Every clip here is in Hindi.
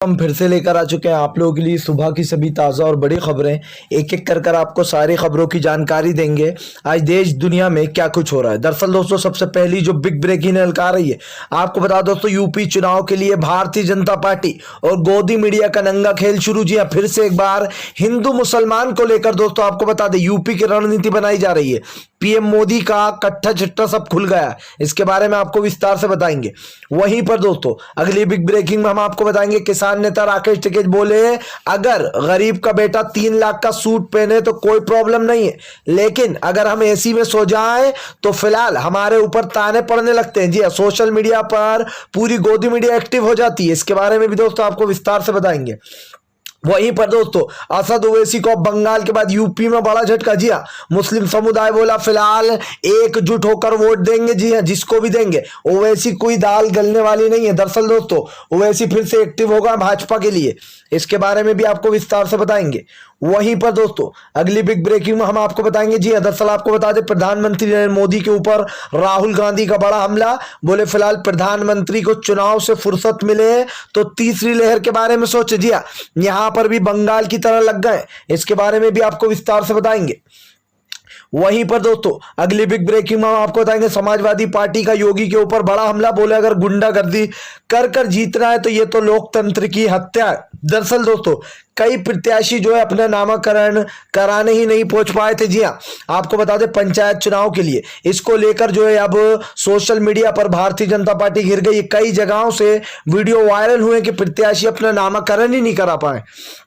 हम फिर से लेकर आ चुके हैं आप लोगों के लिए सुबह की सभी ताज़ा और बड़ी खबरें। एक एक कर आपको सारी खबरों की जानकारी देंगे। आज देश दुनिया में क्या कुछ हो रहा है। दरअसल दोस्तों सबसे पहली जो बिग ब्रेकिंग न्यूज़ आ रही है, आपको बता दोस्तों यूपी चुनाव के लिए भारतीय जनता पार्टी और गोदी मीडिया का नंगा खेल शुरू। जी हाँ, फिर से एक बार हिंदू मुसलमान को लेकर दोस्तों आपको बता दें यूपी की रणनीति बनाई जा रही है। पीएम मोदी का कट्टा चिट्टा सब खुल गया, इसके बारे में आपको विस्तार से बताएंगे। वहीं पर दोस्तों अगली बिग ब्रेकिंग में हम आपको बताएंगे किसान नेता राकेश टिकैत बोले अगर गरीब का बेटा 3 लाख का सूट पहने तो कोई प्रॉब्लम नहीं है, लेकिन अगर हम एसी में सो जाएं तो फिलहाल हमारे ऊपर ताने पड़ने लगते हैं। जी हाँ, सोशल मीडिया पर पूरी गोदी मीडिया एक्टिव हो जाती है। इसके बारे में भी दोस्तों आपको विस्तार से बताएंगे। वहीं पर दोस्तों असद ओवैसी को बंगाल के बाद यूपी में बड़ा झटका। जी हाँ, मुस्लिम समुदाय बोला फिलहाल एकजुट होकर वोट देंगे। जी हाँ, जिसको भी देंगे। ओवैसी कोई दाल गलने वाली नहीं है। दरअसल दोस्तों ओवैसी फिर से एक्टिव होगा भाजपा के लिए, इसके बारे में भी आपको विस्तार से बताएंगे। वहीं पर दोस्तों अगली बिग ब्रेकिंग में हम आपको बताएंगे। जी हाँ, दरअसल आपको बता दें प्रधानमंत्री नरेंद्र मोदी के ऊपर राहुल गांधी का बड़ा हमला। बोले फिलहाल प्रधानमंत्री को चुनाव से फुर्सत मिले तो तीसरी लहर के बारे में सोचे। जी हाँ, यहां पर भी बंगाल की तरह लग गए, इसके बारे में भी आपको विस्तार से बताएंगे। वहीं पर दोस्तों अगली बिग ब्रेकिंग में हम आपको बताएंगे समाजवादी पार्टी का योगी के ऊपर बड़ा हमला। बोले अगर गुंडागर्दी कर कर जीतना है तो ये तो लोकतंत्र की हत्या है। दरअसल दोस्तों कई प्रत्याशी जो है अपना नामांकन कराने ही नहीं पहुंच पाए थे। जी हाँ, आपको बता दें पंचायत चुनाव के लिए इसको लेकर जो है अब सोशल मीडिया पर भारतीय जनता पार्टी घिर गई। कई जगहों से वीडियो वायरल हुए कि प्रत्याशी अपना नामांकन ही नहीं करा पाए,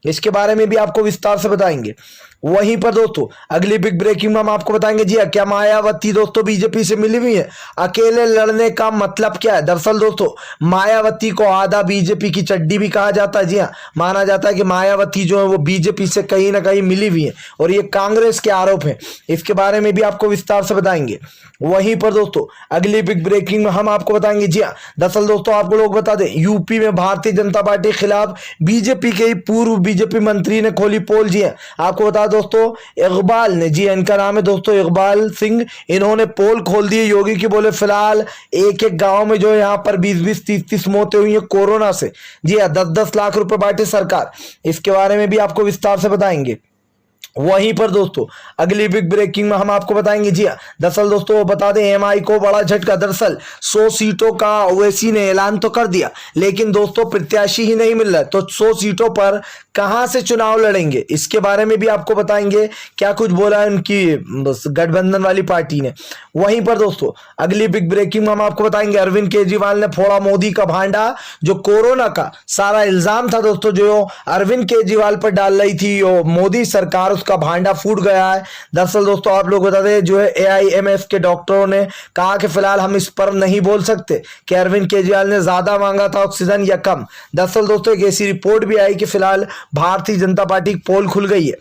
इसके बारे में भी आपको विस्तार से बताएंगे। वहीं पर दोस्तों अगली बिग ब्रेकिंग में हम आपको बताएंगे। जी हाँ, क्या मायावती दोस्तों बीजेपी से मिली हुई है? अकेले लड़ने का मतलब क्या है? दरअसल दोस्तों मायावती को आधा बीजेपी की चड्डी भी कहा जाता है। जी हाँ, माना जाता है कि मायावती जो है वो बीजेपी से कहीं ना कहीं मिली हुई है और ये कांग्रेस के आरोप है, इसके बारे में भी आपको विस्तार से बताएंगे। वहीं पर दोस्तों अगली बिग ब्रेकिंग में हम आपको बताएंगे। जी हाँ, दरअसल दोस्तों आपको लोग बता दें यूपी में भारतीय जनता पार्टी के खिलाफ बीजेपी के पूर्व बीजेपी मंत्री ने खोली पोल। जी हाँ, आपको बता दोस्तों इकबाल ने, जी इनका नाम है दोस्तों इकबाल सिंह, इन्होंने पोल खोल दिए योगी की। बोले फिलहाल एक एक गांव में जो यहाँ पर 20-20 30-30 मौतें हुई है कोरोना से। जी हाँ, 10-10 लाख रुपए बांटे सरकार, इसके बारे में भी आपको विस्तार से बताएंगे। वहीं पर दोस्तों अगली बिग ब्रेकिंग में हम आपको बताएंगे। जी हाँ, दरअसल दोस्तों बता दें एमआई को बड़ा झटका। दरअसल 100 सीटों का ओवैसी ने ऐलान तो कर दिया, लेकिन दोस्तों प्रत्याशी ही नहीं मिल रहा है, तो 100 सीटों पर कहां से चुनाव लड़ेंगे, इसके बारे में भी आपको बताएंगे क्या कुछ बोला है उनकी गठबंधन वाली पार्टी ने। वहीं पर दोस्तों अगली बिग ब्रेकिंग में हम आपको बताएंगे अरविंद केजरीवाल ने फोड़ा मोदी का भांडा। जो कोरोना का सारा इल्जाम था दोस्तों जो अरविंद केजरीवाल पर डाल रही थी वो मोदी सरकार, उसका भांडा फूट गया है। दरअसल दोस्तों आप लोग बता दें जो है एआईएमएफ के डॉक्टरों ने कहा कि फिलहाल हम इस पर नहीं बोल सकते कि अरविंद केजरीवाल ने ज्यादा मांगा था ऑक्सीजन या कम। दरअसल दोस्तों एक ऐसी रिपोर्ट भी आई कि फिलहाल भारतीय जनता पार्टी की पोल खुल गई है।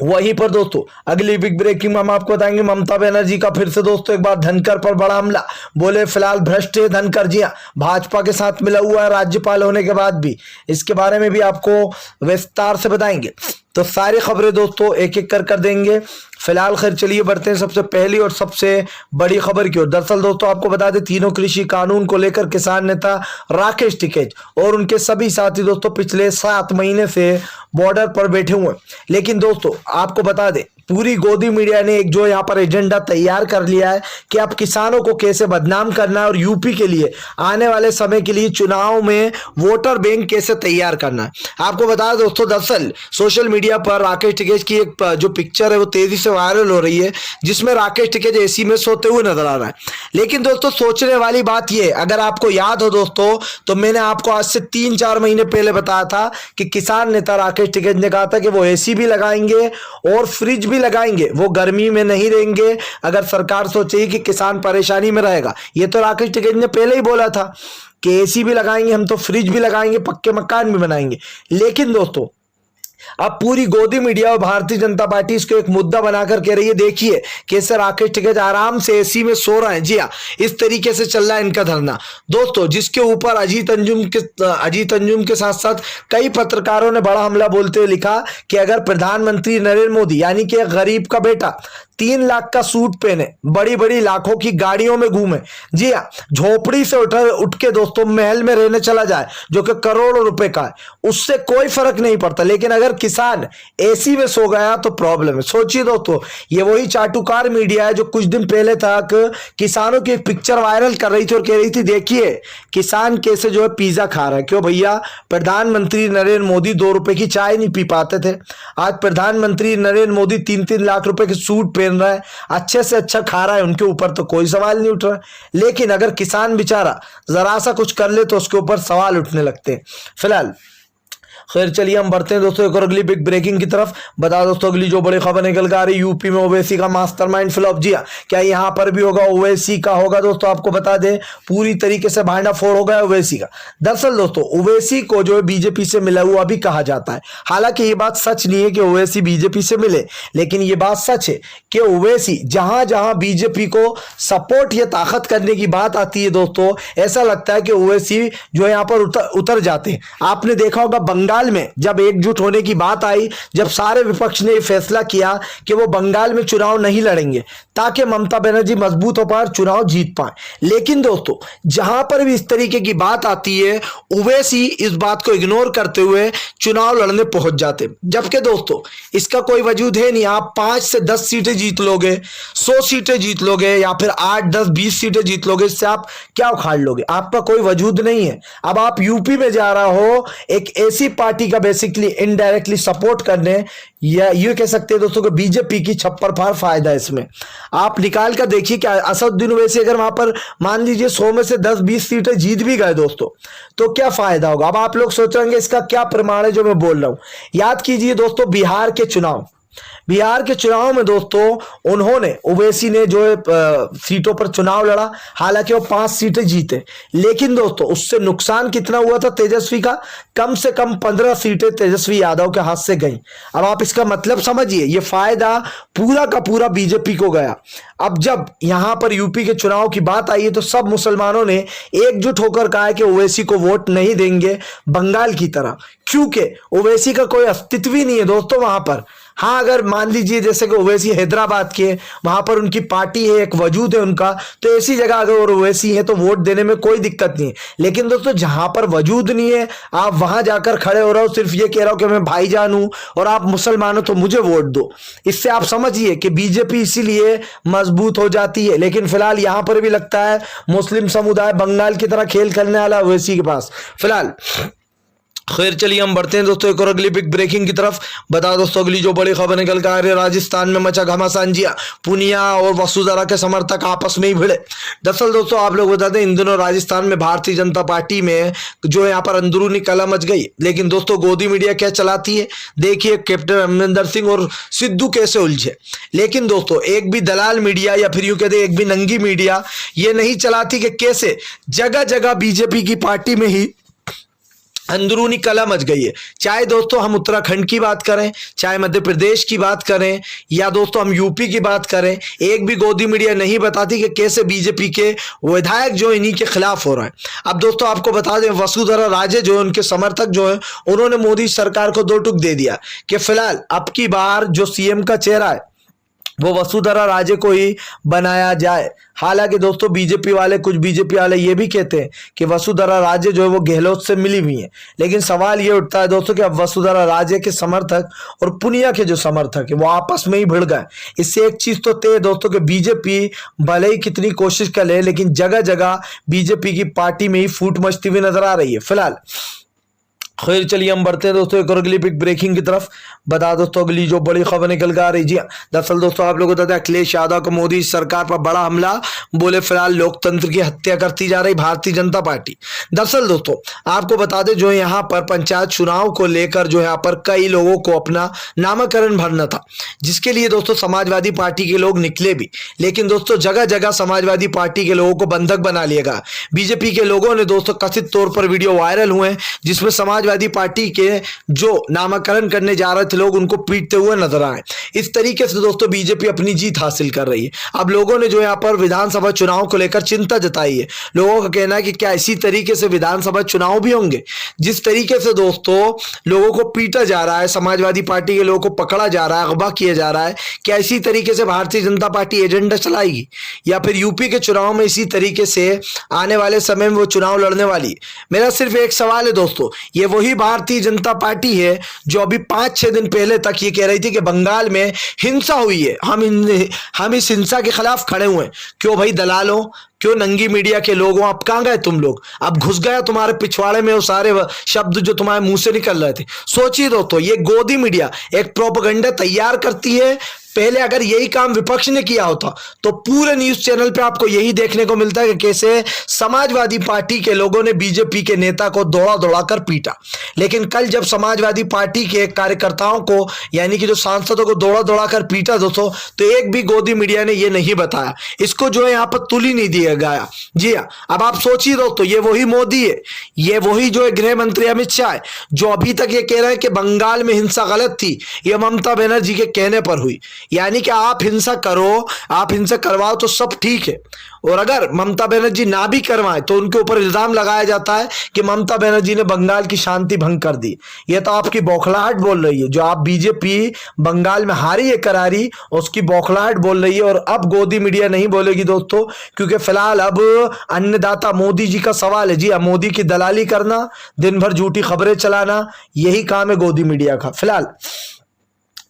वहीं पर दोस्तों अगली बिग ब्रेकिंग में हम आपको बताएंगे ममता बनर्जी का फिर से दोस्तों एक बार धनखड़ पर बड़ा हमला। बोले फिलहाल भ्रष्ट है धनखड़। जी हाँ, भाजपा के साथ मिला हुआ है राज्यपाल होने के बाद भी, इसके बारे में भी आपको विस्तार से बताएंगे। तो सारी खबरें दोस्तों एक एक कर देंगे। फिलहाल खैर चलिए बढ़ते हैं सबसे पहली और सबसे बड़ी खबर की ओर। दरअसल दोस्तों आपको बता दें तीनों कृषि कानून को लेकर किसान नेता राकेश टिकैत और उनके सभी साथी दोस्तों पिछले 7 महीने से बॉर्डर पर बैठे हुए हैं। लेकिन दोस्तों आपको बता दें पूरी गोदी मीडिया ने एक जो यहाँ पर एजेंडा तैयार कर लिया है कि अब किसानों को कैसे बदनाम करना है और यूपी के लिए आने वाले समय के लिए चुनाव में वोटर बैंक कैसे तैयार करना है। आपको बता दें दोस्तों दरअसल सोशल मीडिया पर राकेश टिकैत की एक जो पिक्चर है वो तेजी से वायरल हो रही है, जिसमें राकेश टिकैत एसी में सोते हुए नजर आ रहा है। लेकिन दोस्तों सोचने वाली बात यह, अगर आपको याद हो दोस्तों तो मैंने आपको आज से 3-4 महीने पहले बताया था कि किसान नेता राकेश टिकैत ने कहा था कि वो एसी भी लगाएंगे और फ्रिज भी लगाएंगे, वो गर्मी में नहीं रहेंगे अगर सरकार सोचेगी कि किसान परेशानी में रहेगा। ये तो राकेश टिकैत ने पहले ही बोला था कि एसी भी लगाएंगे हम, तो फ्रिज भी लगाएंगे, पक्के मकान भी बनाएंगे। लेकिन दोस्तों अब पूरी गोदी मीडिया और भारतीय जनता पार्टी इसको एक मुद्दा बनाकर कह रही है देखिए कैसे राकेश टिकैत आराम से एसी में सो रहे हैं। जी हाँ, इस तरीके से चल रहा है इनका धरना दोस्तों, जिसके ऊपर अजीत अंजुम के साथ साथ कई पत्रकारों ने बड़ा हमला बोलते हुए लिखा कि अगर प्रधानमंत्री नरेंद्र मोदी यानी कि गरीब का बेटा 3 लाख का सूट पहने, बड़ी बड़ी लाखों की गाड़ियों में घूमे, जी हाँ, झोपड़ी से उठ के दोस्तों महल में रहने चला जाए जो कि करोड़ों रुपए का है, उससे कोई फर्क नहीं पड़ता। लेकिन अगर किसान एसी में सो गया तो प्रॉब्लम है। सोचिए दोस्तों, ये वही चाटुकार मीडिया है जो कुछ दिन पहले तक किसानों की एक पिक्चर वायरल कर रही थी और कह रही थी देखिए किसान कैसे जो है पिज्जा खा रहा है। क्यों भैया, प्रधानमंत्री नरेंद्र मोदी 2 रुपए की चाय नहीं पी पाते थे, आज प्रधानमंत्री नरेंद्र मोदी 3-3 लाख रुपए के सूट पहन रहा है, अच्छे से अच्छा खा रहा है, उनके ऊपर तो कोई सवाल नहीं उठ रहा। लेकिन अगर किसान बेचारा जरा सा कुछ कर ले तो उसके ऊपर सवाल उठने लगते हैं। फिलहाल खैर चलिए हम बढ़ते हैं दोस्तों एक और अगली बिग ब्रेकिंग की तरफ। बता दोस्तों अगली जो बड़ी खबर निकल कर आ रही, यूपी में ओवैसी का मास्टरमाइंड फ्लॉप। जी हाँ, क्या यहाँ पर भी होगा ओवैसी का होगा दोस्तों? आपको बता दें पूरी तरीके से भांडाफोड़ हो गया ओवैसी का। दरअसल दोस्तों ओवैसी को जो है बीजेपी से मिला हुआ भी कहा जाता है। हालांकि ये बात सच नहीं है कि ओवैसी बीजेपी से मिले, लेकिन ये बात सच है कि ओवैसी जहां जहां बीजेपी को सपोर्ट या ताकत करने की बात आती है दोस्तों, ऐसा लगता है कि ओवैसी जो है यहाँ पर उतर जाते हैं। आपने देखा होगा बंगाल में जब एकजुट होने की बात आई, जब सारे विपक्ष ने फैसला किया कि वो बंगाल में चुनाव नहीं लड़ेंगे ताकि ममता बनर्जी मजबूत हो पाए, चुनाव जीत पाए। लेकिन दोस्तों जहां पर भी इस तरीके की बात आती है ओवैसी इस बात को इग्नोर करते हुए चुनाव लड़ने पहुंच जाते। जबकि दोस्तों इसका कोई वजूद है नहीं। आप 5 से 10 सीटें जीत लोगे, 100 सीटें जीत लोगे या फिर 8, 10, 20 सीटें जीत लोगे, इससे आप क्या उखाड़ लोगे? आपका कोई वजूद नहीं है। अब आप यूपी में जा रहा हो एक ऐसी पार्टी का बेसिकली इनडायरेक्टली सपोर्ट करने, या ये कह सकते हैं दोस्तों कि बीजेपी की छप्पर फाड़ फायदा है इसमें। आप निकाल कर देखिए कि असदुद्दीन ओवैसी अगर वहां पर मान लीजिए 100 में से 10-20 सीटें जीत भी गए दोस्तों, तो क्या फायदा होगा? अब आप लोग सोचेंगे इसका क्या प्रमाण है जो मैं बोल रहा हूं। याद कीजिए दोस्तों बिहार के चुनाव में दोस्तों उन्होंने ओवैसी ने जो सीटों पर चुनाव लड़ा, हालांकि वो 5 सीटें जीते, लेकिन दोस्तों उससे नुकसान कितना हुआ था तेजस्वी का? कम से कम 15 सीटें तेजस्वी यादव के हाथ से गई। अब आप इसका मतलब समझिए, ये फायदा पूरा का पूरा बीजेपी को गया। अब जब यहां पर यूपी के चुनाव की बात आई है तो सब मुसलमानों ने एकजुट होकर कहा है कि ओवैसी को वोट नहीं देंगे बंगाल की तरह, क्योंकि ओवैसी का कोई अस्तित्व ही नहीं है दोस्तों वहां पर। हाँ, अगर मान लीजिए जैसे कि ओवैसी हैदराबाद के, वहां पर उनकी पार्टी है, एक वजूद है उनका, तो ऐसी जगह अगर ओवैसी है तो वोट देने में कोई दिक्कत नहीं है। लेकिन दोस्तों जहां पर वजूद नहीं है आप वहां जाकर खड़े हो रहे हो, सिर्फ ये कह रहा हो कि मैं भाईजान हूं और आप मुसलमान हो तो मुझे वोट दो। इससे आप समझिए कि बीजेपी इसीलिए मजबूत हो जाती है। लेकिन फिलहाल यहां पर भी लगता है मुस्लिम समुदाय बंगाल की तरह खेल खेलने वाला ओवैसी के पास फिलहाल। खैर चलिए हम बढ़ते हैं दोस्तों एक और अगली बिग ब्रेकिंग की तरफ। बता दोस्तों अगली जो बड़ी खबर निकल कर आ रही है, राजस्थान में मचा घमासान। जी पूनिया और वसुंधरा के समर्थक आपस में ही भिड़े। दरअसल दोस्तों आप लोग बता दें इन दिनों राजस्थान में भारतीय जनता पार्टी में जो है यहाँ पर अंदरूनी कलह मच गई। लेकिन दोस्तों गोदी मीडिया क्या चलाती है, देखिए कैप्टन अमरिंदर सिंह और सिद्धू कैसे उलझे। लेकिन दोस्तों एक भी दलाल मीडिया या फिर यूं कहते एक भी नंगी मीडिया ये नहीं चलाती कि कैसे जगह जगह बीजेपी की पार्टी में ही अंदरूनी कलह मच गई है। चाहे दोस्तों हम उत्तराखंड की बात करें, चाहे मध्य प्रदेश की बात करें, या दोस्तों हम यूपी की बात करें, एक भी गोदी मीडिया नहीं बताती कि कैसे बीजेपी के विधायक जो इन्हीं के खिलाफ हो रहा है। अब दोस्तों आपको बता दें वसुंधरा राजे जो उनके समर्थक जो है उन्होंने मोदी सरकार को 2 टूक दे दिया कि फिलहाल अब की बार जो सीएम का चेहरा है वो वसुंधरा राजे को ही बनाया जाए। हालांकि दोस्तों कुछ बीजेपी वाले ये भी कहते हैं कि वसुंधरा राजे जो है वो गहलोत से मिली हुई है। लेकिन सवाल ये उठता है दोस्तों कि अब वसुंधरा राजे के समर्थक और पुनिया के जो समर्थक है वो आपस में ही भिड़ गए। इससे एक चीज तो तय है दोस्तों कि बीजेपी भले ही कितनी कोशिश कर ले, लेकिन जगह जगह बीजेपी की पार्टी में ही फूट मचती हुई नजर आ रही है फिलहाल। खैर चलिए हम बढ़ते हैं दोस्तों एक और अगली बिग ब्रेकिंग की तरफ। बता दोस्तों अगली जो बड़ी खबर निकल कर आ रही। जी दरअसल दोस्तों आप लोगों को बताते हैं अखिलेश यादव को मोदी सरकार पर बड़ा हमला, बोले फिलहाल लोकतंत्र की हत्या करती जा रही भारतीय जनता पार्टी। दरअसल दोस्तों आपको बता दें जो यहाँ पर पंचायत चुनाव को लेकर जो यहाँ पर कई लोगों को अपना नामाकरण भरना था, जिसके लिए दोस्तों समाजवादी पार्टी के लोग निकले भी। लेकिन दोस्तों जगह जगह समाजवादी पार्टी के लोगों को बंधक बना लिया गया। बीजेपी के लोगों ने दोस्तों कथित तौर पर वीडियो वायरल हुए जिसमें समाजवादी समाजवादी पार्टी के जो नामकरण करने जा रहे थे लोग उनको पीटते हुए नजर आए। इस तरीके से दोस्तों बीजेपी अपनी जीत हासिल कर रही है। अब लोगों ने जो यहाँ पर विधानसभा चुनाव को लेकर चिंता जताई है। लोगों का कहना है कि क्या इसी तरीके से विधानसभा चुनाव भी होंगे? जिस तरीके से दोस्तों लोगों को पीटा जा रहा है, समाजवादी पार्टी के लोगों को पकड़ा जा रहा है, अगवा किया जा रहा है, क्या इसी तरीके से भारतीय जनता पार्टी एजेंडा चलाएगी या फिर यूपी के चुनाव में इसी तरीके से आने वाले समय में वो चुनाव लड़ने वाली है? मेरा सिर्फ एक सवाल है दोस्तों, ये वही भारतीय जनता पार्टी है जो अभी 5-6 दिन पहले तक ये कह रही थी कि बंगाल में हिंसा हुई है, हम इस हिंसा के खिलाफ खड़े हुए हैं। क्यों भाई दलालों, क्यों नंगी मीडिया के लोगों, अब कहां गए तुम लोग? अब घुस गया तुम्हारे पिछवाड़े में वो सारे शब्द जो तुम्हारे मुंह से निकल रहे थे। सोचिए दोस्तों, ये गोदी मीडिया एक प्रोपेगेंडा तैयार करती है। पहले अगर यही काम विपक्ष ने किया होता तो पूरे न्यूज चैनल पे आपको यही देखने को मिलता है कि कैसे समाजवादी पार्टी के लोगों ने बीजेपी के नेता को दौड़ा दौड़ा कर पीटा। लेकिन कल जब समाजवादी पार्टी के कार्यकर्ताओं को यानी कि जो सांसदों को दौड़ा दौड़ा कर पीटा दोस्तों, तो एक भी गोदी मीडिया ने यह नहीं बताया, इसको जो है यहाँ पर तुल ही नहीं दिया गया। जी हाँ, अब आप सोचिए दोस्तों, ये वही मोदी है, ये वही जो है गृह मंत्री अमित शाह है, जो अभी तक ये कह रहे हैं कि बंगाल में हिंसा गलत थी, ये ममता बनर्जी के कहने पर हुई। यानी कि आप हिंसा करो, आप हिंसा करवाओ तो सब ठीक है, और अगर ममता बनर्जी ना भी करवाए तो उनके ऊपर इल्जाम लगाया जाता है कि ममता बनर्जी ने बंगाल की शांति भंग कर दी। यह तो आपकी बौखलाहट बोल रही है, जो आप बीजेपी बंगाल में हारी है करारी, उसकी बौखलाहट बोल रही है। और अब गोदी मीडिया नहीं बोलेगी दोस्तों, क्योंकि फिलहाल अब अन्नदाता मोदी जी का सवाल है। जी हाँ, मोदी की दलाली करना, दिन भर झूठी खबरें चलाना, यही काम है गोदी मीडिया का फिलहाल।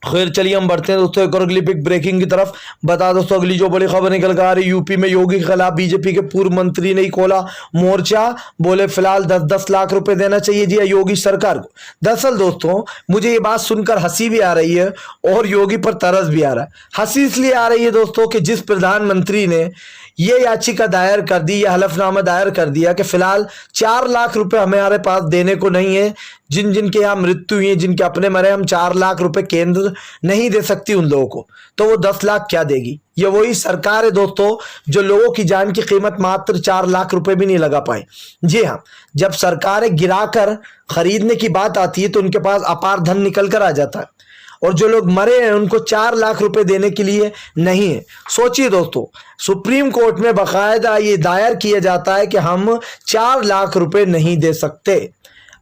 खैर चलिए हम बढ़ते हैं दोस्तों एक और अगली बिग ब्रेकिंग की तरफ। बता दोस्तों अगली जो बड़ी खबर निकल कर आ रही, यूपी में योगी के खिलाफ बीजेपी के पूर्व मंत्री ने खोला मोर्चा, बोले फिलहाल 10-10 लाख रुपए देना चाहिए जी योगी सरकार को। दरअसल दोस्तों मुझे ये बात सुनकर हंसी भी आ रही है और योगी पर तरस भी आ रहा है। हंसी इसलिए आ रही है दोस्तों कि जिस प्रधानमंत्री ने ये याचिका दायर कर दी, यह हलफनामा दायर कर दिया कि फिलहाल 4 लाख रुपए हमारे पास देने को नहीं है, जिन जिन के यहाँ मृत्यु हुई है, जिनके अपने मरे, हम 4 लाख रुपए केंद्र नहीं दे सकती उन लोगों को, तो वो 10 लाख क्या देगी? ये वही सरकार है दोस्तों जो लोगों की जान की कीमत मात्र 4 लाख रुपए भी नहीं लगा पाए। जी हाँ, जब सरकारें गिराकर खरीदने की बात आती है तो उनके पास अपार धन निकल कर आ जाता है, और जो लोग मरे हैं उनको 4 लाख रुपए देने के लिए नहीं है। सोचिए दोस्तों, सुप्रीम कोर्ट में बाकायदा ये दायर किया जाता है कि हम 4 लाख रुपए नहीं दे सकते।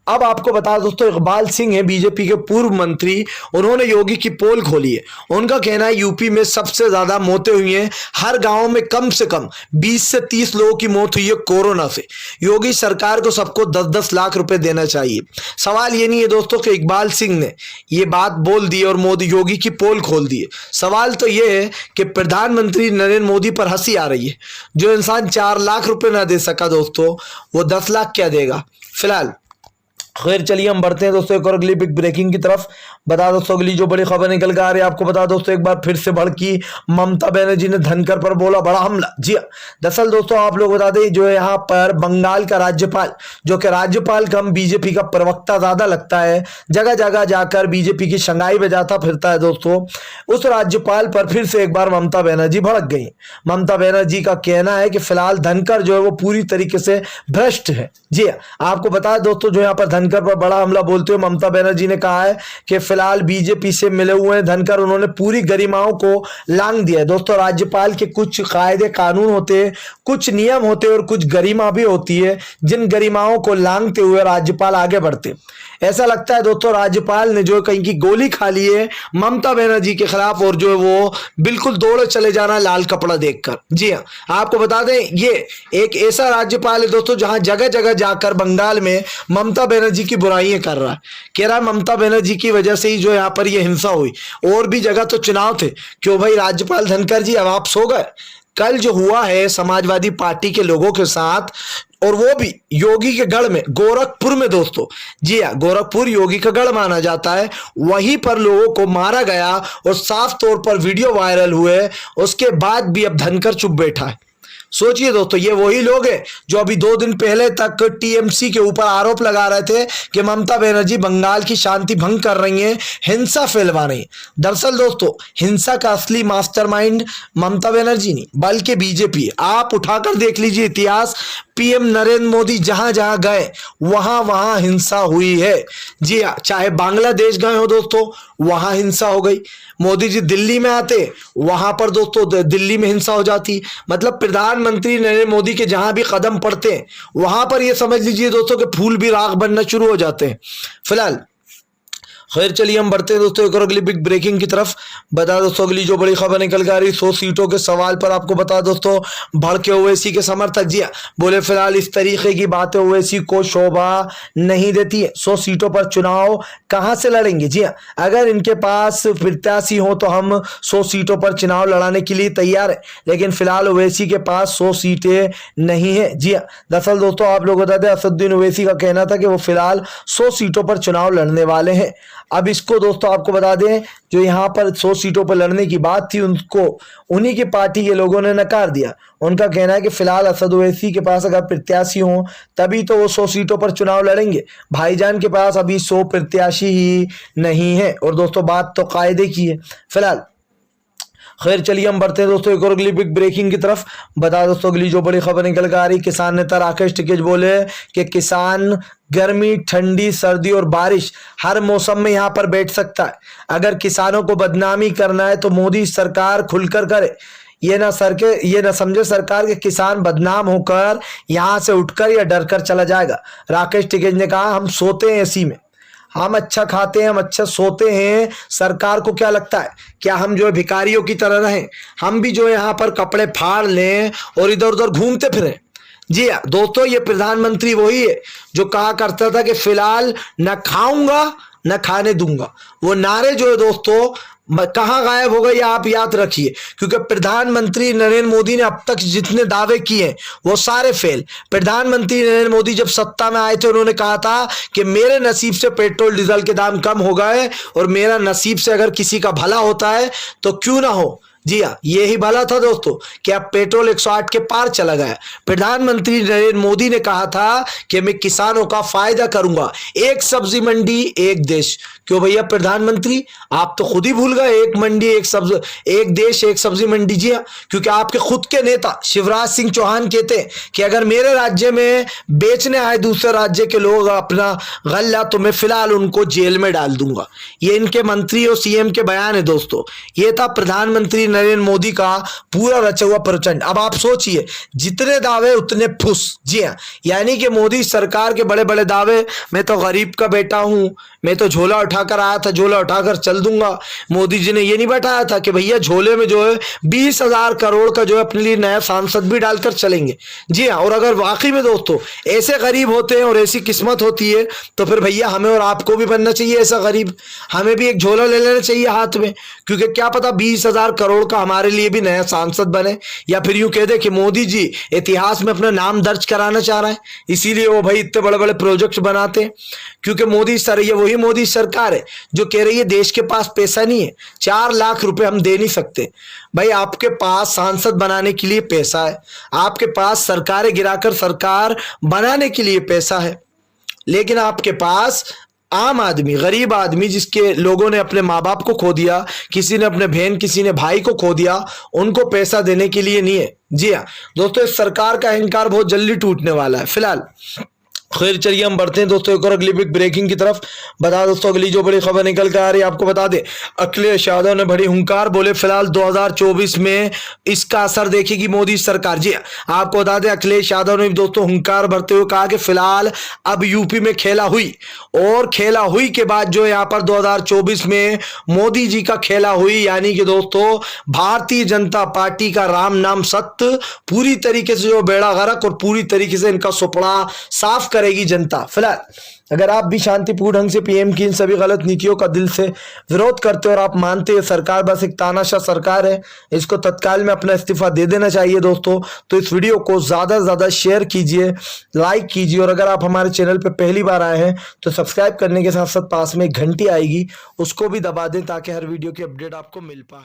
अब आपको बता दोस्तों, इकबाल सिंह है बीजेपी के पूर्व मंत्री, उन्होंने योगी की पोल खोली है। उनका कहना है यूपी में सबसे ज्यादा मौतें हुई हैं, हर गांव में कम से कम 20 से 30 लोगों की मौत हुई है कोरोना से। योगी सरकार को सबको 10-10 लाख रुपए देना चाहिए। सवाल ये नहीं है दोस्तों कि इकबाल सिंह ने ये बात बोल दी और मोदी योगी की पोल खोल दी है। सवाल तो ये है कि प्रधानमंत्री नरेंद्र मोदी पर हंसी आ रही है। जो इंसान 4 लाख रुपए ना दे सका दोस्तों, वो 10 लाख क्या देगा फिलहाल। खैर चलिए हम बढ़ते हैं दोस्तों एक और अगली बिग ब्रेकिंग की तरफ। बता दोस्तों अगली जो बड़ी खबर निकल कर आ रही है, आपको बता दोस्तों एक बार फिर से भड़की ममता बनर्जी ने धनकर पर बोला बड़ा हमला। जी दरअसल दोस्तों आप लोग बता दें, जो है यहाँ पर बंगाल का राज्यपाल, जो कि राज्यपाल कम बीजेपी का प्रवक्ता ज्यादा लगता है, जगह जगह जाकर बीजेपी की शंगाई बजाता फिरता है दोस्तों, उस राज्यपाल पर फिर से एक बार ममता बनर्जी भड़क गई। ममता बनर्जी का कहना है कि फिलहाल धनकर जो है वो पूरी तरीके से भ्रष्ट है। जी आपको बता दोस्तों, जो यहाँ पर धनकर पर बड़ा हमला बोलते हुए ममता बनर्जी ने कहा है कि फिलहाल बीजेपी से मिले हुए धनकर, उन्होंने पूरी गरिमाओं को लांग दिया है। दोस्तों राज्यपाल के कुछ कायदे कानून होते हैं, कुछ नियम होते हैं और कुछ गरिमा भी होती है, जिन गरिमाओं को लांगते हुए राज्यपाल आगे बढ़ते। ऐसा लगता है दोस्तों राज्यपाल ने जो कहीं की गोली खा ली है ममता बनर्जी के खिलाफ, और जो है वो बिल्कुल दौड़े चले जाना लाल कपड़ा देखकर। जी हाँ, आपको बता दें ये एक ऐसा राज्यपाल है दोस्तों जहां जगह जगह जाकर बंगाल में ममता बनर्जी की बुराइयां कर रहा है, कह रहा है ममता बनर्जी की वजह से ही जो यहाँ पर ये हिंसा हुई। और भी जगह तो चुनाव थे, क्यों भाई राज्यपाल धनकर जी अब आप सो गए? कल जो हुआ है समाजवादी पार्टी के लोगों के साथ, और वो भी योगी के गढ़ में, गोरखपुर में दोस्तों। जी हाँ, गोरखपुर योगी का गढ़ माना जाता है, वहीं पर लोगों को मारा गया और साफ तौर पर वीडियो वायरल हुए। उसके बाद भी अब धनकर चुप बैठा है। सोचिए दोस्तों, ये वही लोग हैं जो अभी 2 दिन पहले तक टीएमसी के ऊपर आरोप लगा रहे थे कि ममता बनर्जी बंगाल की शांति भंग कर रही हैं, हिंसा फैलवा रही हैं। दरअसल दोस्तों हिंसा का असली मास्टरमाइंड ममता बनर्जी नहीं बल्कि बीजेपी। आप उठाकर देख लीजिए इतिहास, पीएम नरेंद्र मोदी जहां जहां गए वहां वहां हिंसा हुई है। जी हाँ, चाहे बांग्लादेश गए हो दोस्तों, वहां हिंसा हो गई। मोदी जी दिल्ली में आते, वहां पर दोस्तों दिल्ली में हिंसा हो जाती। मतलब प्रधानमंत्री नरेंद्र मोदी के जहां भी कदम पड़ते हैं वहां पर ये समझ लीजिए दोस्तों कि फूल भी राख बनना शुरू हो जाते हैं। फिलहाल खैर चलिए हम बढ़ते हैं दोस्तों एक और अगली बिग ब्रेकिंग की तरफ। बता दोस्तों अगली जो बड़ी खबर निकल के आ रही 100 सीटों के सवाल पर आपको बता दोस्तों भड़के ओवैसी के समर्थक जी बोले फिलहाल इस तरीके की बातें ओवैसी को शोभा नहीं देती है। 100 सीटों पर चुनाव कहां से लड़ेंगे? जी हाँ, अगर इनके पास प्रत्याशी हो तो हम 100 सीटों पर चुनाव लड़ाने के लिए तैयार है, लेकिन फिलहाल ओवैसी के पास 100 सीटें नहीं है। जी हाँ, दरअसल दोस्तों आप लोग बताते हैं असदुद्दीन ओवैसी का कहना था कि वो फिलहाल 100 सीटों पर चुनाव लड़ने वाले हैं। अब इसको दोस्तों आपको बता दें जो यहाँ पर 100 सीटों पर लड़ने की बात थी उनको उन्हीं की पार्टी के लोगों ने नकार दिया। उनका कहना है कि फिलहाल असद ओवैसी के पास अगर प्रत्याशी हो तभी तो वो 100 सीटों पर चुनाव लड़ेंगे। भाईजान के पास अभी 100 प्रत्याशी ही नहीं है। और दोस्तों बात तो कायदे की है। फिलहाल खैर चलिए हम बढ़ते हैं दोस्तों एक और अगली बिग ब्रेकिंग की तरफ। बता दोस्तों अगली जो बड़ी खबर निकल कर आ रही, किसान नेता राकेश टिकैत बोले कि किसान गर्मी, ठंडी, सर्दी और बारिश हर मौसम में यहाँ पर बैठ सकता है। अगर किसानों को बदनामी करना है तो मोदी सरकार खुलकर करे। ये ना समझे सरकार के किसान बदनाम होकर यहाँ से उठकर या डरकर चला जाएगा। राकेश टिकैत ने कहा हम सोते हैं एसी में, हम अच्छा खाते हैं, हम अच्छा सोते हैं, सरकार को क्या लगता है क्या हम जो है भिखारियों की तरह रहें? हम भी जो यहाँ पर कपड़े फाड़ लें और इधर उधर घूमते फिरें? जी हाँ दोस्तों, ये प्रधानमंत्री वही है जो कहा करता था कि फिलहाल न खाऊंगा न खाने दूंगा। वो नारे जो है दोस्तों कहाँ गायब हो गए आप याद रखिए, क्योंकि प्रधानमंत्री नरेंद्र मोदी ने अब तक जितने दावे किए वो सारे फेल। प्रधानमंत्री नरेंद्र मोदी जब सत्ता में आए थे उन्होंने कहा था कि मेरे नसीब से पेट्रोल डीजल के दाम कम हो गए और मेरा नसीब से अगर किसी का भला होता है तो क्यों ना हो। जी हाँ, यही भला था दोस्तों कि अब पेट्रोल 108 के पार चला गया। प्रधानमंत्री नरेंद्र मोदी ने कहा था कि मैं किसानों का फायदा करूंगा, एक सब्जी मंडी एक देश। क्यों भैया प्रधानमंत्री, आप तो खुद ही भूल गए एक मंडी एक देश एक सब्जी मंडी। जी हाँ, क्योंकि आपके खुद के नेता शिवराज सिंह चौहान कहते हैं कि अगर मेरे राज्य में बेचने आए दूसरे राज्य के लोग अपना गल्ला तो मैं फिलहाल उनको जेल में डाल दूंगा। ये इनके मंत्री और सीएम के बयान है दोस्तों। ये था प्रधानमंत्री नरेंद्र मोदी का पूरा रचा हुआ प्रचंड। अब आप सोचिए जितने दावे उतने फुस। जी हाँ, यानी कि मोदी सरकार के बड़े बड़े दावे, मैं तो गरीब का बेटा हूं, मैं तो झोला उठाकर आया था, झोला उठाकर चल दूंगा। मोदी जी ने ये नहीं बताया था कि भैया झोले में जो है 20,000 करोड़ का जो है अपने लिए नया सांसद भी डालकर चलेंगे। जी हाँ, और अगर वाकई में दोस्तों ऐसे गरीब होते हैं और ऐसी किस्मत होती है तो फिर भैया हमें और आपको भी बनना चाहिए ऐसा गरीब। हमें भी एक झोला ले लेना चाहिए हाथ में, क्योंकि क्या पता 20,000 करोड़ का हमारे लिए भी नया सांसद बने। या फिर यूं कह दे कि मोदी जी इतिहास में अपना नाम दर्ज कराना चाह रहे हैं, इसीलिए वो भाई इतने बड़े बड़े प्रोजेक्ट बनाते हैं। क्योंकि मोदी सर, ये वही मोदी सरकार है जो कह रही है देश के पास पैसा नहीं है, 4 लाख रुपए हम दे नहीं सकते। भाई आपके पास सांसद बनाने के लिए पैसा है, आपके पास सरकारें गिराकर सरकार बनाने के लिए पैसा है, लेकिन आपके पास आम आदमी, गरीब आदमी जिसके लोगों ने अपने माँ बाप को खो दिया, किसी ने अपने बहन, किसी ने भाई को खो दिया, उनको पैसा देने के लिए नहीं है। जी हाँ दोस्तों, इस सरकार का अहंकार बहुत जल्दी टूटने वाला है। फिलहाल खैर चलिए हम बढ़ते हैं दोस्तों एक और अगली बिग ब्रेकिंग की तरफ। बता दोस्तों अगली जो बड़ी खबर निकल कर आ रही है आपको बता दें, अखिलेश यादव ने बड़ी हुंकार, बोले फिलहाल 2024 में इसका असर देखेगी मोदी सरकार। जी आपको बता दें अखिलेश यादव ने दोस्तों हुंकार भरते हुए कहा कि फिलहाल अब यूपी में खेला हुई, और खेला हुई के बाद जो यहाँ पर 2024 में मोदी जी का खेला हुई, यानी कि दोस्तों भारतीय जनता पार्टी का राम नाम सत्य पूरी तरीके से जो बेड़ा गर्क और पूरी तरीके से इनका सुपड़ा साफ करेगी जनता। फिलहाल अगर आप भी शांतिपूर्ण ढंग से पीएम की इन सभी गलत नीतियों का दिल से विरोध करते हो और आप मानते हैं सरकार बस एक तानाशाह सरकार है, इसको तत्काल में अपना इस्तीफा दे देना चाहिए दोस्तों, तो इस वीडियो को ज्यादा से ज्यादा शेयर कीजिए, लाइक कीजिए, और अगर आप हमारे चैनल पर पहली बार आए हैं तो सब्सक्राइब करने के साथ साथ पास में एक घंटी आएगी उसको भी दबा दें ताकि हर वीडियो की अपडेट आपको मिल पाए।